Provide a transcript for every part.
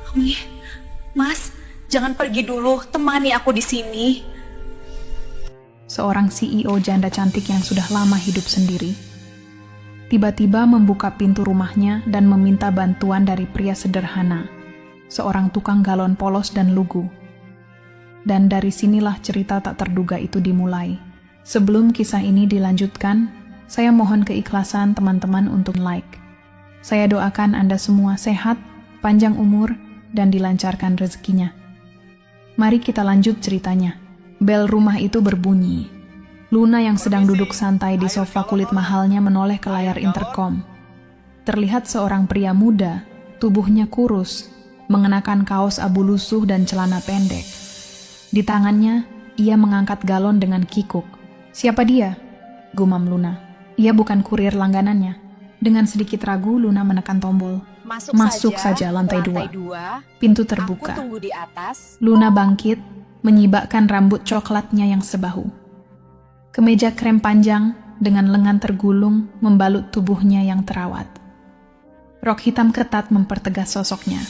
Mami, Mas, jangan pergi dulu. Temani aku di sini. Seorang CEO janda cantik yang sudah lama hidup sendiri, tiba-tiba membuka pintu rumahnya dan meminta bantuan dari pria sederhana, seorang tukang galon polos dan lugu. Dan dari sinilah cerita tak terduga itu dimulai. Sebelum kisah ini dilanjutkan, saya mohon keikhlasan teman-teman untuk like. Saya doakan Anda semua sehat, panjang umur, dan dilancarkan rezekinya. Mari kita lanjut ceritanya. Bel rumah itu berbunyi. Luna yang sedang duduk santai di sofa kulit mahalnya menoleh ke layar interkom. Terlihat seorang pria muda, tubuhnya kurus, mengenakan kaos abu lusuh dan celana pendek. Di tangannya, ia mengangkat galon dengan kikuk. "Siapa dia?" gumam Luna. "Ia bukan kurir langganannya." Dengan sedikit ragu, Luna menekan tombol. Masuk saja lantai dua. Pintu terbuka. Aku tunggu di atas. Luna bangkit, menyibakkan rambut coklatnya yang sebahu. Kemeja krem panjang dengan lengan tergulung membalut tubuhnya yang terawat. Rok hitam ketat mempertegas sosoknya.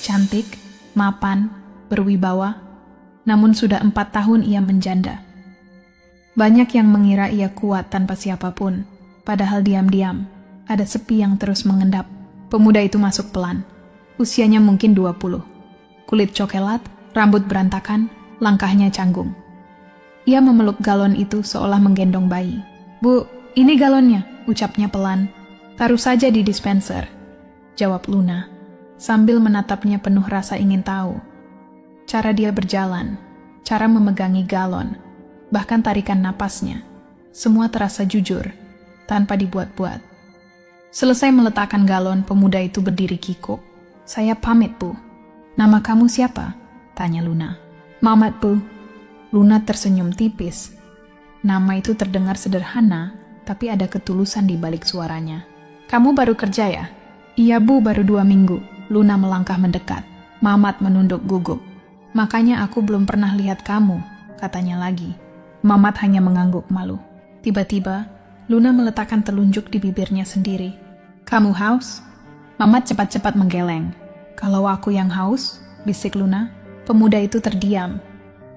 Cantik, mapan, berwibawa, namun sudah 4 tahun ia menjanda. Banyak yang mengira ia kuat tanpa siapapun, padahal diam-diam ada sepi yang terus mengendap. Pemuda itu masuk pelan. Usianya mungkin 20. Kulit cokelat, rambut berantakan, langkahnya canggung. Ia memeluk galon itu seolah menggendong bayi. "Bu, ini galonnya," ucapnya pelan. "Taruh saja di dispenser," jawab Luna, sambil menatapnya penuh rasa ingin tahu. Cara dia berjalan, cara memegangi galon, bahkan tarikan napasnya, semua terasa jujur, tanpa dibuat-buat. Selesai meletakkan galon, pemuda itu berdiri kikuk. "Saya pamit, Bu." "Nama kamu siapa?" tanya Luna. "Mamat, Bu." Luna tersenyum tipis. Nama itu terdengar sederhana, tapi ada ketulusan di balik suaranya. "Kamu baru kerja ya?" "Iya, Bu, baru 2 minggu." Luna melangkah mendekat. Mamat menunduk gugup. "Makanya aku belum pernah lihat kamu," katanya lagi. Mamat hanya mengangguk malu. Tiba-tiba, Luna meletakkan telunjuk di bibirnya sendiri. "Kamu haus?" Mamat cepat-cepat menggeleng. "Kalau aku yang haus?" bisik Luna. Pemuda itu terdiam.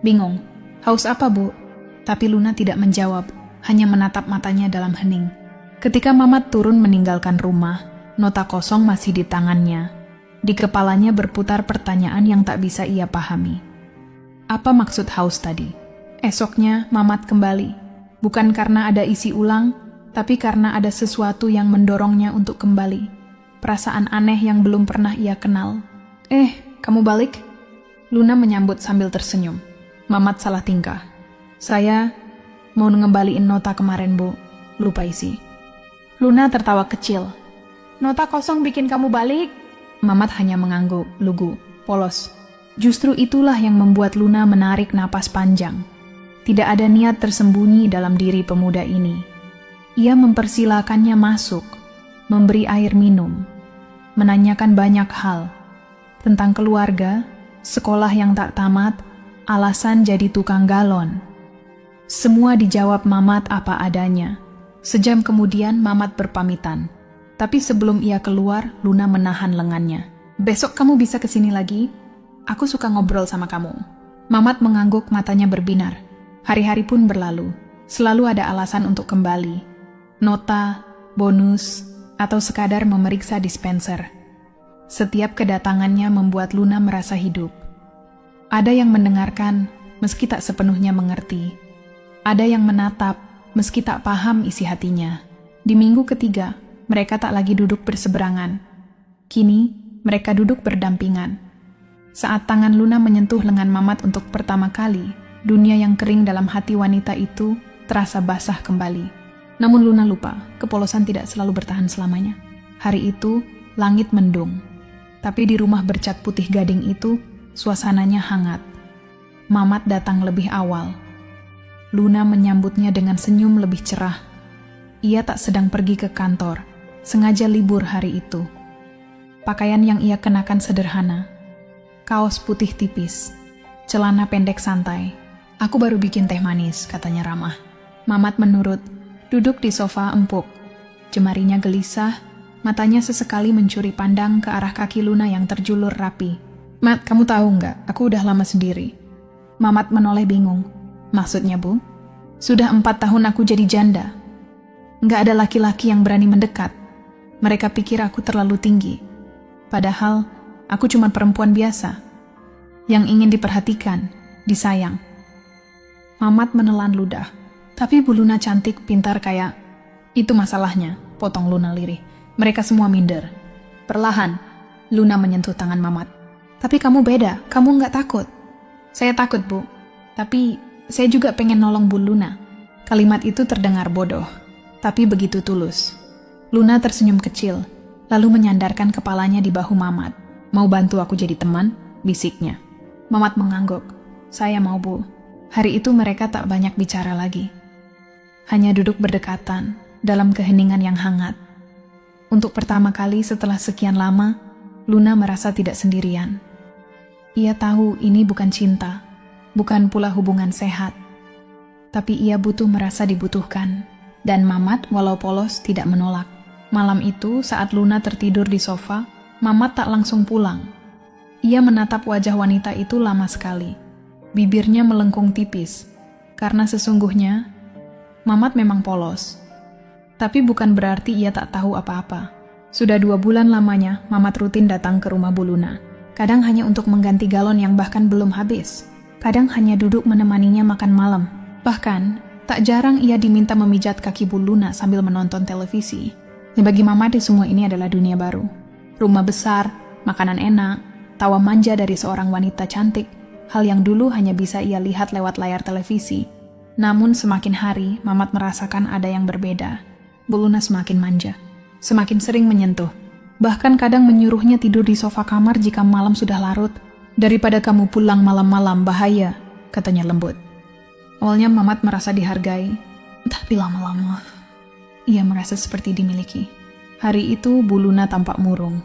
Bingung. "Haus apa, Bu?" Tapi Luna tidak menjawab, hanya menatap matanya dalam hening. Ketika Mamat turun meninggalkan rumah, nota kosong masih di tangannya. Di kepalanya berputar pertanyaan yang tak bisa ia pahami. Apa maksud haus tadi? Esoknya Mamat kembali. Bukan karena ada isi ulang, tapi karena ada sesuatu yang mendorongnya untuk kembali. Perasaan aneh yang belum pernah ia kenal. Kamu balik?" Luna menyambut sambil tersenyum. Mamat salah tingkah. "Saya mau ngembaliin nota kemarin, Bu. Lupa isi." Luna tertawa kecil. "Nota kosong bikin kamu balik?" Mamat hanya mengangguk, lugu, polos. Justru itulah yang membuat Luna menarik napas panjang. Tidak ada niat tersembunyi dalam diri pemuda ini. Ia mempersilakannya masuk, memberi air minum, menanyakan banyak hal. Tentang keluarga, sekolah yang tak tamat, alasan jadi tukang galon. Semua dijawab Mamat apa adanya. Sejam kemudian Mamat berpamitan. Tapi sebelum ia keluar, Luna menahan lengannya. "Besok kamu bisa kesini lagi? Aku suka ngobrol sama kamu." Mamat mengangguk, matanya berbinar. Hari-hari pun berlalu. Selalu ada alasan untuk kembali. Nota, bonus, atau sekadar memeriksa dispenser. Setiap kedatangannya membuat Luna merasa hidup. Ada yang mendengarkan, meski tak sepenuhnya mengerti. Ada yang menatap, meski tak paham isi hatinya. Di minggu ketiga, mereka tak lagi duduk berseberangan. Kini, mereka duduk berdampingan. Saat tangan Luna menyentuh lengan Mamat untuk pertama kali, dunia yang kering dalam hati wanita itu terasa basah kembali. Namun Luna lupa, kepolosan tidak selalu bertahan selamanya. Hari itu, langit mendung. Tapi di rumah bercat putih gading itu, suasananya hangat. Mamat datang lebih awal. Luna menyambutnya dengan senyum lebih cerah. Ia tak sedang pergi ke kantor, sengaja libur hari itu. Pakaian yang ia kenakan sederhana. Kaos putih tipis, celana pendek santai. "Aku baru bikin teh manis," katanya ramah. Mamat menurut, duduk di sofa empuk. Jemarinya gelisah, Matanya sesekali mencuri pandang ke arah kaki Luna yang terjulur rapi. Matt, kamu tahu nggak, aku udah lama sendiri. Mamat menoleh bingung. Maksudnya, Bu? Sudah 4 tahun aku jadi janda. Nggak ada laki-laki yang berani mendekat. Mereka pikir aku terlalu tinggi. Padahal, aku cuma perempuan biasa. Yang ingin diperhatikan, disayang. Mamat menelan ludah. Tapi Bu Luna cantik, pintar kayak... Itu masalahnya, potong Luna lirih. Mereka semua minder. Perlahan, Luna menyentuh tangan Mamat. Tapi kamu beda, kamu nggak takut. Saya takut, Bu. Tapi saya juga pengen nolong Bu Luna. Kalimat itu terdengar bodoh, tapi begitu tulus. Luna tersenyum kecil, lalu menyandarkan kepalanya di bahu Mamat. Mau bantu aku jadi teman? Bisiknya. Mamat mengangguk. Saya mau, Bu. Hari itu mereka tak banyak bicara lagi. Hanya duduk berdekatan, dalam keheningan yang hangat. Untuk pertama kali setelah sekian lama, Luna merasa tidak sendirian. Ia tahu ini bukan cinta, bukan pula hubungan sehat. Tapi ia butuh merasa dibutuhkan, dan Mamat walau polos tidak menolak. Malam itu saat Luna tertidur di sofa, Mamat tak langsung pulang. Ia menatap wajah wanita itu lama sekali. Bibirnya melengkung tipis, karena sesungguhnya Mamat memang polos. Tapi bukan berarti ia tak tahu apa-apa. Sudah 2 bulan lamanya, Mamat rutin datang ke rumah Bu Luna. Kadang hanya untuk mengganti galon yang bahkan belum habis. Kadang hanya duduk menemaninya makan malam. Bahkan, tak jarang ia diminta memijat kaki Bu Luna sambil menonton televisi. Bagi Mamat, semua ini adalah dunia baru. Rumah besar, makanan enak, tawa manja dari seorang wanita cantik. Hal yang dulu hanya bisa ia lihat lewat layar televisi. Namun semakin hari, Mamat merasakan ada yang berbeda. Bu Luna semakin manja, semakin sering menyentuh. Bahkan kadang menyuruhnya tidur di sofa kamar jika malam sudah larut. Daripada kamu pulang malam-malam, bahaya, katanya lembut. Awalnya Mamat merasa dihargai, tapi lama-lama ia merasa seperti dimiliki. Hari itu Bu Luna tampak murung.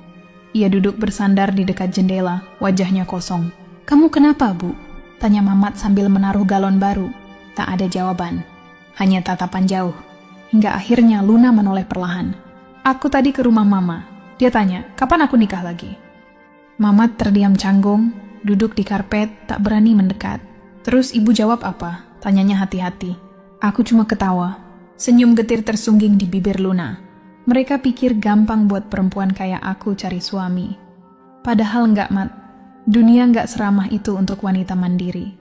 Ia duduk bersandar di dekat jendela, wajahnya kosong. Kamu kenapa, Bu? Tanya Mamat sambil menaruh galon baru. Tak ada jawaban, hanya tatapan jauh. Hingga akhirnya Luna menoleh perlahan. Aku tadi ke rumah Mama. Dia tanya, kapan aku nikah lagi? Mamat terdiam canggung, duduk di karpet, tak berani mendekat. Terus ibu jawab apa? Tanyanya hati-hati. Aku cuma ketawa. Senyum getir tersungging di bibir Luna. Mereka pikir gampang buat perempuan kayak aku cari suami. Padahal enggak, Mat. Dunia enggak seramah itu untuk wanita mandiri.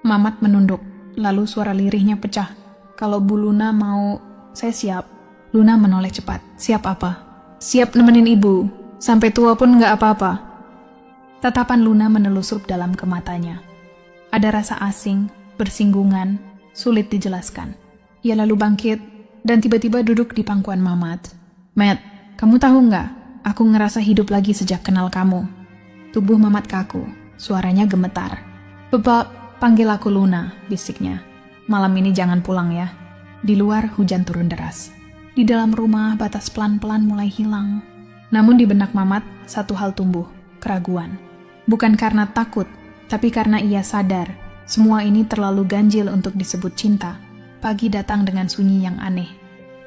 Mamat menunduk, lalu suara lirihnya pecah. Kalau Bu Luna mau, saya siap. Luna menoleh cepat. Siap apa? Siap nemenin ibu. Sampai tua pun nggak apa-apa. Tatapan Luna menelusup dalam ke matanya. Ada rasa asing, bersinggungan, sulit dijelaskan. Ia lalu bangkit, dan tiba-tiba duduk di pangkuan Mamat. Matt, kamu tahu nggak? Aku ngerasa hidup lagi sejak kenal kamu. Tubuh Mamat kaku, suaranya gemetar. Bapak, panggil aku Luna, bisiknya. Malam ini jangan pulang ya. Di luar hujan turun deras. Di dalam rumah batas pelan-pelan mulai hilang. Namun di benak Mamat satu hal tumbuh, keraguan. Bukan karena takut, tapi karena ia sadar semua ini terlalu ganjil untuk disebut cinta. Pagi datang dengan sunyi yang aneh.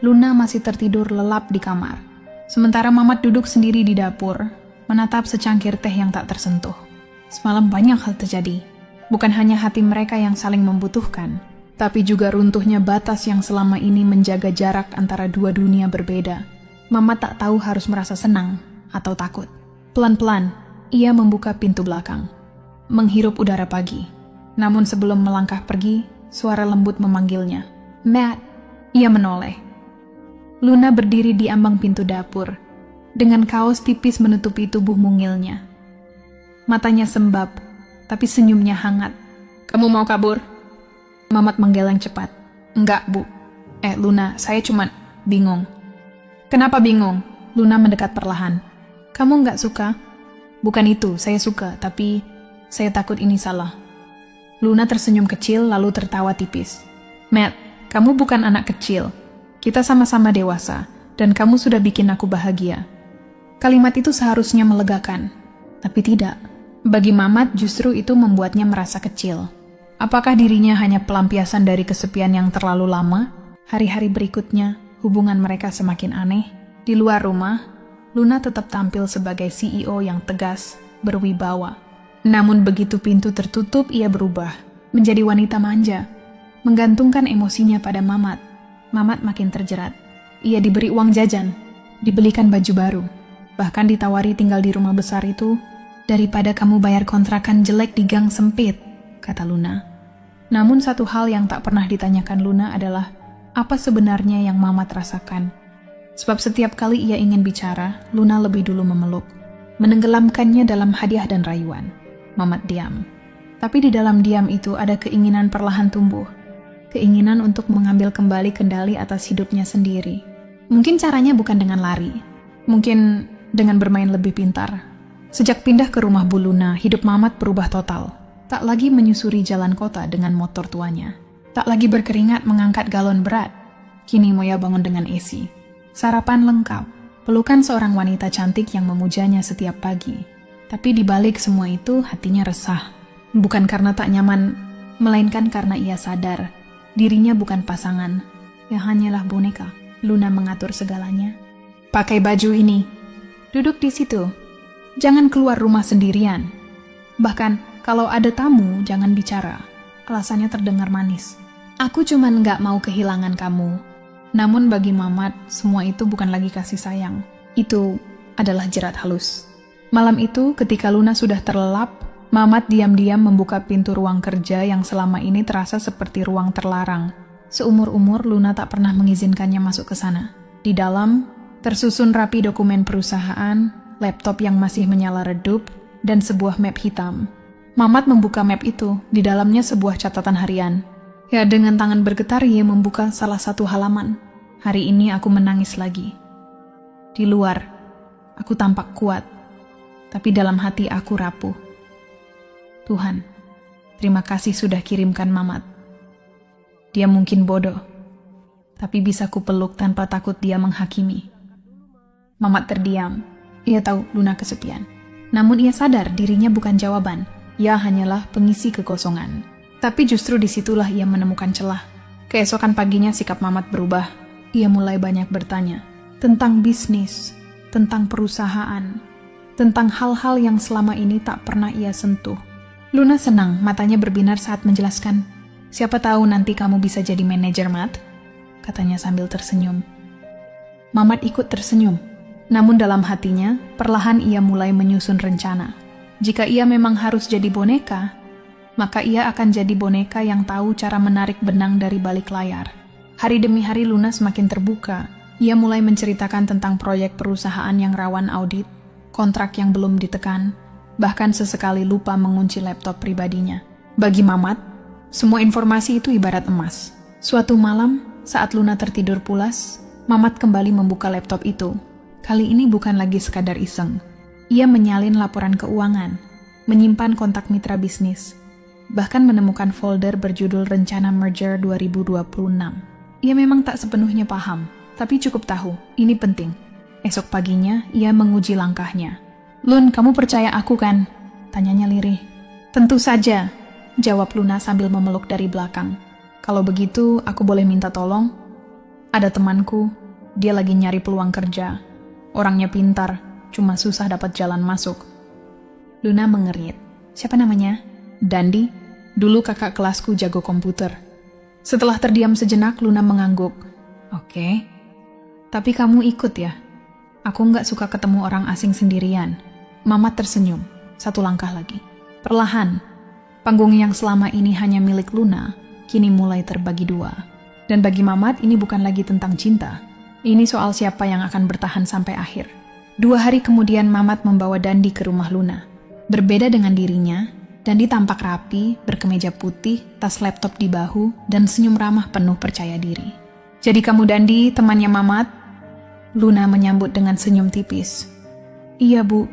Luna masih tertidur lelap di kamar. Sementara Mamat duduk sendiri di dapur, menatap secangkir teh yang tak tersentuh. Semalam banyak hal terjadi. Bukan hanya hati mereka yang saling membutuhkan, tapi juga runtuhnya batas yang selama ini menjaga jarak antara dua dunia berbeda. Mamat tak tahu harus merasa senang atau takut. Pelan-pelan, ia membuka pintu belakang, menghirup udara pagi. Namun sebelum melangkah pergi, suara lembut memanggilnya. Matt, ia menoleh. Luna berdiri di ambang pintu dapur, dengan kaos tipis menutupi tubuh mungilnya. Matanya sembab, tapi senyumnya hangat. Kamu mau kabur? Mamat menggeleng cepat. Enggak, Bu. Luna, saya cuma bingung. Kenapa bingung? Luna mendekat perlahan. Kamu nggak suka? Bukan itu, saya suka, tapi saya takut ini salah. Luna tersenyum kecil lalu tertawa tipis. Matt, kamu bukan anak kecil. Kita sama-sama dewasa, dan kamu sudah bikin aku bahagia. Kalimat itu seharusnya melegakan, tapi tidak. Bagi Mamat justru itu membuatnya merasa kecil. Apakah dirinya hanya pelampiasan dari kesepian yang terlalu lama? Hari-hari berikutnya, hubungan mereka semakin aneh. Di luar rumah, Luna tetap tampil sebagai CEO yang tegas, berwibawa. Namun begitu pintu tertutup, ia berubah menjadi wanita manja, menggantungkan emosinya pada Mamat. Mamat makin terjerat. Ia diberi uang jajan, dibelikan baju baru, bahkan ditawari tinggal di rumah besar itu daripada kamu bayar kontrakan jelek di gang sempit, kata Luna. Namun satu hal yang tak pernah ditanyakan Luna adalah apa sebenarnya yang Mamat rasakan. Sebab setiap kali ia ingin bicara, Luna lebih dulu memeluk, menenggelamkannya dalam hadiah dan rayuan. Mamat diam. Tapi di dalam diam itu ada keinginan perlahan tumbuh. Keinginan untuk mengambil kembali kendali atas hidupnya sendiri. Mungkin caranya bukan dengan lari. Mungkin dengan bermain lebih pintar. Sejak pindah ke rumah Bu Luna, hidup Mamat berubah total. Tak lagi menyusuri jalan kota dengan motor tuanya. Tak lagi berkeringat mengangkat galon berat. Kini Moya bangun dengan AC. Sarapan lengkap. Pelukan seorang wanita cantik yang memujanya setiap pagi. Tapi di balik semua itu hatinya resah. Bukan karena tak nyaman, melainkan karena ia sadar dirinya bukan pasangan, yang hanyalah boneka. Luna mengatur segalanya. Pakai baju ini. Duduk di situ. Jangan keluar rumah sendirian. Bahkan, kalau ada tamu, jangan bicara. Alasannya terdengar manis. Aku cuman gak mau kehilangan kamu. Namun bagi Mamat, semua itu bukan lagi kasih sayang. Itu adalah jerat halus. Malam itu, ketika Luna sudah terlelap, Mamat diam-diam membuka pintu ruang kerja yang selama ini terasa seperti ruang terlarang. Seumur-umur, Luna tak pernah mengizinkannya masuk ke sana. Di dalam, tersusun rapi dokumen perusahaan, laptop yang masih menyala redup, dan sebuah map hitam. Mamat membuka map itu, di dalamnya sebuah catatan harian. Ya, dengan tangan bergetar ia membuka salah satu halaman. Hari ini aku menangis lagi. Di luar, aku tampak kuat, tapi dalam hati aku rapuh. Tuhan, terima kasih sudah kirimkan Mamat. Dia mungkin bodoh, tapi bisa kupeluk tanpa takut dia menghakimi. Mamat terdiam. Ia tahu Luna kesepian. Namun ia sadar dirinya bukan jawaban. Ia hanyalah pengisi kekosongan. Tapi justru disitulah ia menemukan celah. Keesokan paginya sikap Mamat berubah. Ia mulai banyak bertanya tentang bisnis, tentang perusahaan, tentang hal-hal yang selama ini tak pernah ia sentuh. Luna senang, matanya berbinar saat menjelaskan. Siapa tahu nanti kamu bisa jadi manajer, Mat, katanya sambil tersenyum. Mamat ikut tersenyum. Namun dalam hatinya, perlahan ia mulai menyusun rencana. Jika ia memang harus jadi boneka, maka ia akan jadi boneka yang tahu cara menarik benang dari balik layar. Hari demi hari Luna semakin terbuka. Ia mulai menceritakan tentang proyek perusahaan yang rawan audit, kontrak yang belum ditekan, bahkan sesekali lupa mengunci laptop pribadinya. Bagi Mamat, semua informasi itu ibarat emas. Suatu malam, saat Luna tertidur pulas, Mamat kembali membuka laptop itu. Kali ini bukan lagi sekadar iseng. Ia menyalin laporan keuangan, menyimpan kontak mitra bisnis, bahkan menemukan folder berjudul Rencana Merger 2026. Ia memang tak sepenuhnya paham, tapi cukup tahu, ini penting. Esok paginya, ia menguji langkahnya. Lun, kamu percaya aku kan? Tanyanya lirih. Tentu saja, jawab Luna sambil memeluk dari belakang. Kalau begitu, aku boleh minta tolong? Ada temanku, dia lagi nyari peluang kerja. Orangnya pintar, cuma susah dapat jalan masuk. Luna mengerit. Siapa namanya? Dandi. Dulu kakak kelasku jago komputer. Setelah terdiam sejenak, Luna mengangguk. Oke. Tapi kamu ikut ya? Aku nggak suka ketemu orang asing sendirian. Mamat tersenyum. Satu langkah lagi. Perlahan, panggung yang selama ini hanya milik Luna, kini mulai terbagi dua. Dan bagi Mamat, ini bukan lagi tentang cinta. Ini soal siapa yang akan bertahan sampai akhir. 2 hari kemudian Mamat membawa Dandi ke rumah Luna. Berbeda dengan dirinya, Dandi tampak rapi, berkemeja putih, tas laptop di bahu, dan senyum ramah penuh percaya diri. Jadi kamu Dandi, temannya Mamat? Luna menyambut dengan senyum tipis. Iya Bu.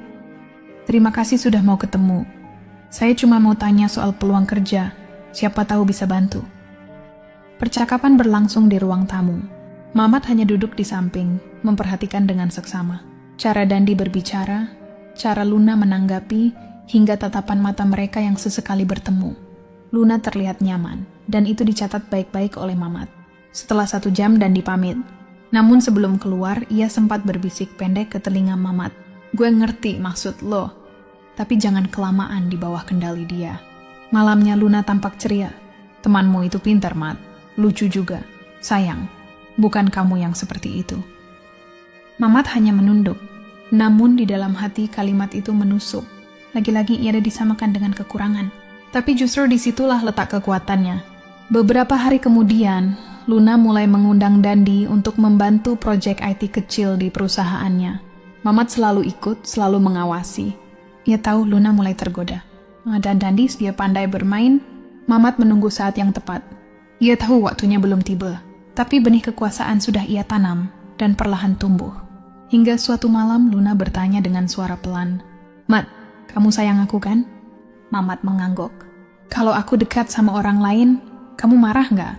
Terima kasih sudah mau ketemu. Saya cuma mau tanya soal peluang kerja. Siapa tahu bisa bantu. Percakapan berlangsung di ruang tamu. Mamat hanya duduk di samping, memperhatikan dengan seksama. Cara Dandi berbicara, cara Luna menanggapi, hingga tatapan mata mereka yang sesekali bertemu. Luna terlihat nyaman, dan itu dicatat baik-baik oleh Mamat. Setelah 1 jam Dandi pamit. Namun sebelum keluar, ia sempat berbisik pendek ke telinga Mamat. Gue ngerti maksud lo, tapi jangan kelamaan di bawah kendali dia. Malamnya Luna tampak ceria. Temanmu itu pintar, Mat. Lucu juga. Sayang, bukan kamu yang seperti itu. Mamat hanya menunduk. Namun di dalam hati kalimat itu menusuk. Lagi-lagi ia ada disamakan dengan kekurangan. Tapi justru disitulah letak kekuatannya. Beberapa hari kemudian, Luna mulai mengundang Dandi untuk membantu proyek IT kecil di perusahaannya. Mamat selalu ikut, selalu mengawasi. Ia tahu Luna mulai tergoda. Dan Dandi dia pandai bermain, Mamat menunggu saat yang tepat. Ia tahu waktunya belum tiba, tapi benih kekuasaan sudah ia tanam dan perlahan tumbuh. Hingga suatu malam Luna bertanya dengan suara pelan, "Mat, kamu sayang aku kan?" Mamat mengangguk. "Kalau aku dekat sama orang lain, kamu marah nggak?"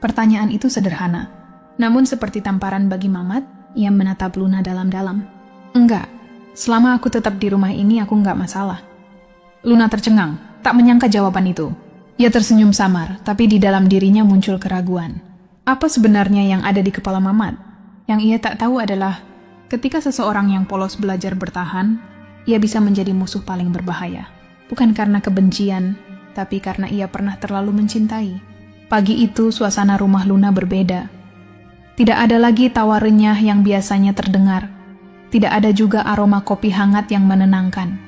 Pertanyaan itu sederhana. Namun seperti tamparan bagi Mamat, ia menatap Luna dalam-dalam. "Enggak, selama aku tetap di rumah ini aku nggak masalah." Luna tercengang, tak menyangka jawaban itu. Ia tersenyum samar, tapi di dalam dirinya muncul keraguan. Apa sebenarnya yang ada di kepala Mamat? Yang ia tak tahu adalah, ketika seseorang yang polos belajar bertahan, ia bisa menjadi musuh paling berbahaya. Bukan karena kebencian, tapi karena ia pernah terlalu mencintai. Pagi itu suasana rumah Luna berbeda. Tidak ada lagi tawa renyah yang biasanya terdengar. Tidak ada juga aroma kopi hangat yang menenangkan.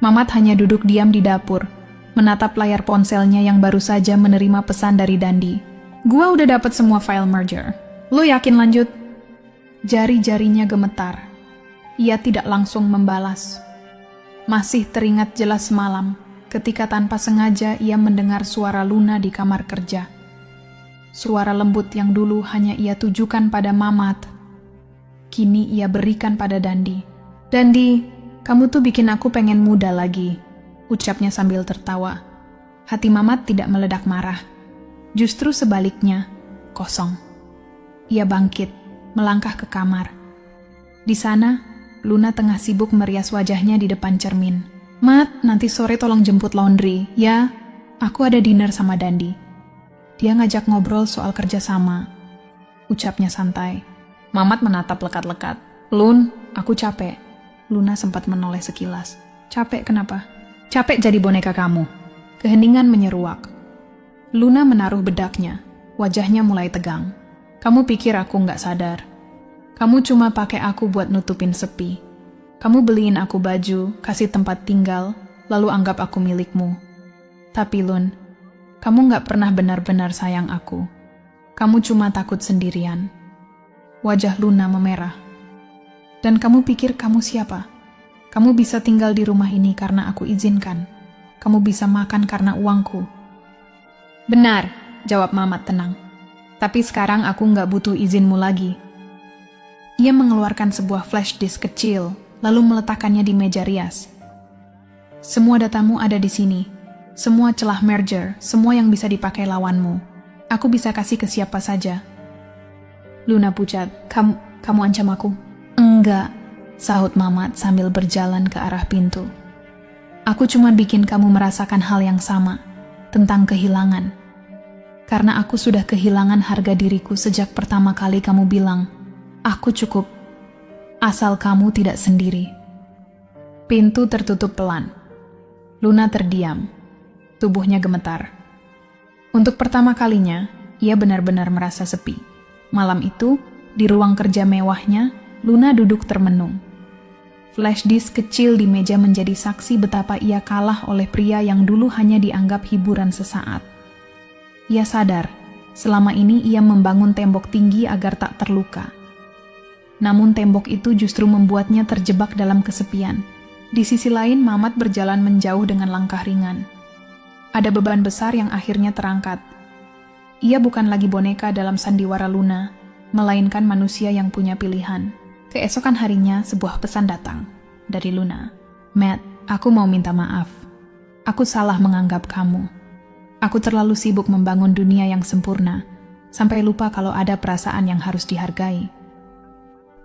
Mamat hanya duduk diam di dapur, menatap layar ponselnya yang baru saja menerima pesan dari Dandi. "Gua udah dapat semua file merger. Lo yakin lanjut?" Jari-jarinya gemetar. Ia tidak langsung membalas. Masih teringat jelas semalam, ketika tanpa sengaja ia mendengar suara Luna di kamar kerja. Suara lembut yang dulu hanya ia tujukan pada Mamat, kini ia berikan pada Dandi. "Dandi, kamu tuh bikin aku pengen muda lagi," ucapnya sambil tertawa. Hati Mamat tidak meledak marah. Justru sebaliknya, kosong. Ia bangkit, melangkah ke kamar. Di sana, Luna tengah sibuk merias wajahnya di depan cermin. "Mat, nanti sore tolong jemput laundry, ya? Aku ada dinner sama Dandi." Dia ngajak ngobrol soal kerjasama. Ucapnya santai. Mamat menatap lekat-lekat. "Lun, aku capek." Luna sempat menoleh sekilas. "Capek kenapa?" "Capek jadi boneka kamu." Keheningan menyeruak. Luna menaruh bedaknya. Wajahnya mulai tegang. "Kamu pikir aku nggak sadar? Kamu cuma pakai aku buat nutupin sepi. Kamu beliin aku baju, kasih tempat tinggal, lalu anggap aku milikmu. Tapi Lun, kamu nggak pernah benar-benar sayang aku. Kamu cuma takut sendirian." Wajah Luna memerah. "Dan kamu pikir kamu siapa? Kamu bisa tinggal di rumah ini karena aku izinkan. Kamu bisa makan karena uangku." "Benar," jawab Mamat tenang. "Tapi sekarang aku nggak butuh izinmu lagi." Ia mengeluarkan sebuah flash disk kecil, lalu meletakkannya di meja rias. "Semua datamu ada di sini. Semua celah merger, semua yang bisa dipakai lawanmu. Aku bisa kasih ke siapa saja." Luna pucat. Kamu ancam aku?" "Enggak," sahut Mamat sambil berjalan ke arah pintu. "Aku cuma bikin kamu merasakan hal yang sama, tentang kehilangan. Karena aku sudah kehilangan harga diriku sejak pertama kali kamu bilang, 'Aku cukup, asal kamu tidak sendiri.'" Pintu tertutup pelan. Luna terdiam. Tubuhnya gemetar. Untuk pertama kalinya, ia benar-benar merasa sepi. Malam itu, di ruang kerja mewahnya, Luna duduk termenung. Flash disk kecil di meja menjadi saksi betapa ia kalah oleh pria yang dulu hanya dianggap hiburan sesaat. Ia sadar, selama ini ia membangun tembok tinggi agar tak terluka. Namun tembok itu justru membuatnya terjebak dalam kesepian. Di sisi lain, Mamat berjalan menjauh dengan langkah ringan. Ada beban besar yang akhirnya terangkat. Ia bukan lagi boneka dalam sandiwara Luna, melainkan manusia yang punya pilihan. Keesokan harinya, sebuah pesan datang dari Luna. "Matt, aku mau minta maaf. Aku salah menganggap kamu. Aku terlalu sibuk membangun dunia yang sempurna, sampai lupa kalau ada perasaan yang harus dihargai."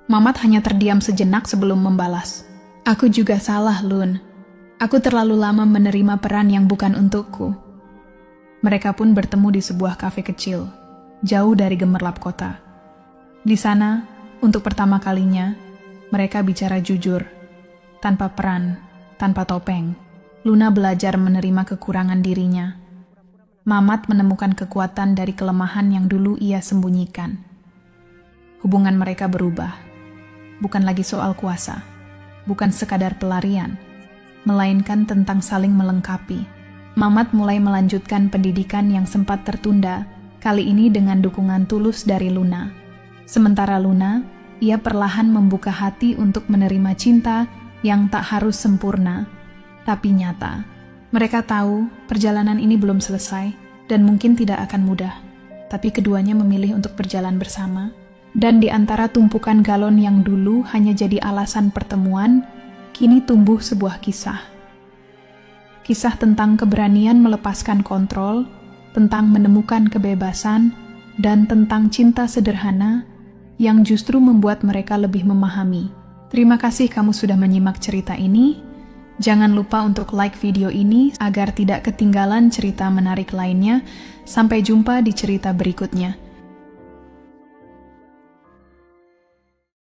Mamat hanya terdiam sejenak sebelum membalas. "Aku juga salah, Lun. Aku terlalu lama menerima peran yang bukan untukku." Mereka pun bertemu di sebuah kafe kecil, jauh dari gemerlap kota. Di sana, untuk pertama kalinya, mereka bicara jujur, tanpa peran, tanpa topeng. Luna belajar menerima kekurangan dirinya. Mamat menemukan kekuatan dari kelemahan yang dulu ia sembunyikan. Hubungan mereka berubah, bukan lagi soal kuasa, bukan sekadar pelarian, melainkan tentang saling melengkapi. Mamat mulai melanjutkan pendidikan yang sempat tertunda, kali ini dengan dukungan tulus dari Luna. Sementara Luna, ia perlahan membuka hati untuk menerima cinta yang tak harus sempurna, tapi nyata. Mereka tahu perjalanan ini belum selesai dan mungkin tidak akan mudah, tapi keduanya memilih untuk berjalan bersama. Dan di antara tumpukan galon yang dulu hanya jadi alasan pertemuan, kini tumbuh sebuah kisah. Kisah tentang keberanian melepaskan kontrol, tentang menemukan kebebasan, dan tentang cinta sederhana yang justru membuat mereka lebih memahami. Terima kasih kamu sudah menyimak cerita ini. Jangan lupa untuk like video ini agar tidak ketinggalan cerita menarik lainnya. Sampai jumpa di cerita berikutnya.